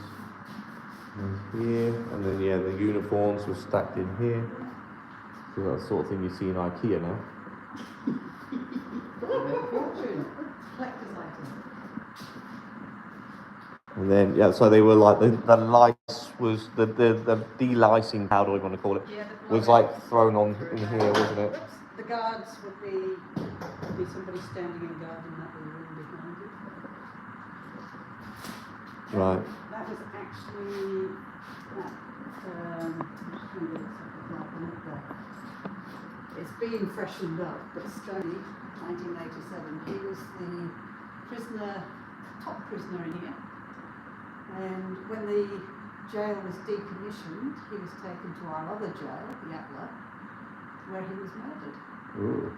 in here, and then yeah, the uniforms were stacked in here. So that's the sort of thing you see in IKEA now. Fortune. Collector's item. And then yeah, so they were like the lice was the de-licing powder, you want to call it, Yeah, was like thrown on in here, wasn't it? The guards would be somebody standing in guard in that room behind you. Right. That was actually that. It's being freshened up, but Stoney, 1987, he was the top prisoner in here. And when the jail was decommissioned, he was taken to our other jail, the Adelaide, where he was murdered. Ooh.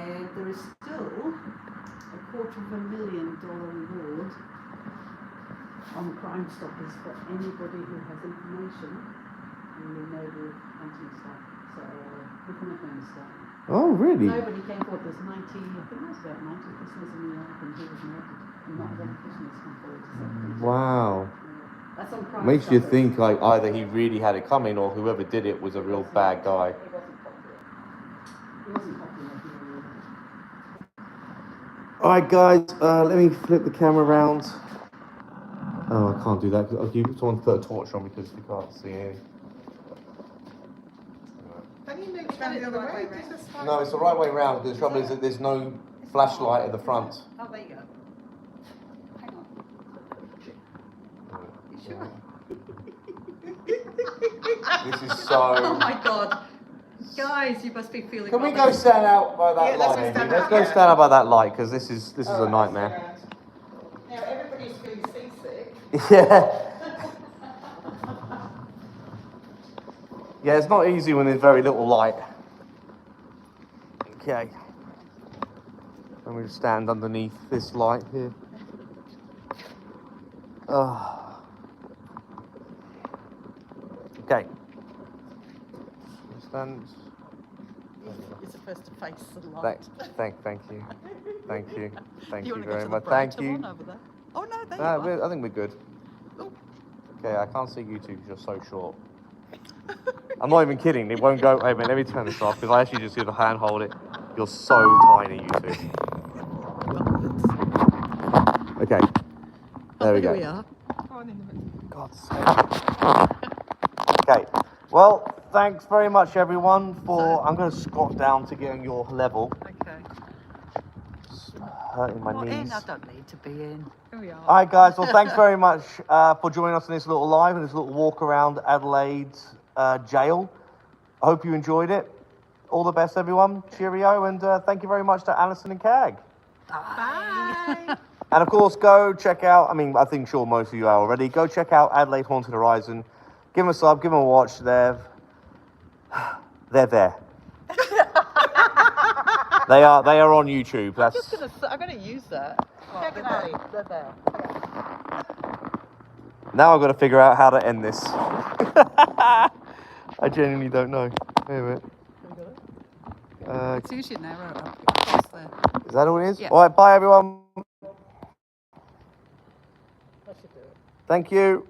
And there is still a $250,000 reward on Crime Stoppers for anybody who has information in the murder of hunting stuff. So looking at them stuff. Oh really? Nobody came forward. There's 90, I think it was about 90 prisoners in the yard, and he was murdered. And not one prisoners come forward to say. Wow. That's on Crime Makes you Stoppers. think like either he really had it coming or whoever did it was a real bad guy. He wasn't popular. He wasn't popular here. Alright guys, let me flip the camera around. Oh, I can't do that because someone put a torch on me because you can't see anything. Can you move around the other way? Does this fine? No, it's the right way round. The trouble is that there's no flashlight at the front. Oh, there you go. Hang on. You sure? This is so... Oh my God. Guys, you must be feeling... Can we go stand out by that light? Let's go stand out by that light because this is a nightmare. Now everybody's feeling seasick. Yeah. Yeah, it's not easy when there's very little light. Okay. Let me just stand underneath this light here. Okay. Stand. You're supposed to face the light. Thank you. Thank you. Thank you wanna go very to much. the Thank brighter you. one over there? Oh no, there Nah, you are. I think we're good. Oh. Okay, I can't see you two because you're so short. I'm not even kidding. It won't go. Wait a minute, let me turn this off because I actually just see the hand hold it. You're so tiny, you two. Okay. There we Here go. we are. God's sake. Okay. Well, thanks very much, everyone. I'm going to squat down to get on your level. Okay. It's hurting my knees. I don't need to be in. Here we are. All right, guys. Well, thanks very much for joining us in this little live and this little walk around Adelaide jail. I hope you enjoyed it. All the best, everyone. Cheerio, and thank you very much to Alison and Cag. Bye. And of course, go check out. I think sure most of you are already. Go check out Adelaide Haunted Horizon. Give them a sub. Give them a watch. They're there. They are on YouTube. I'm gonna use that. Check it out. They're there. Now I've got to figure out how to end this. I genuinely don't know. Wait a minute. It's usually an arrow up across there. Is that all it is? Yeah. All right, bye everyone. I should do it. Thank you.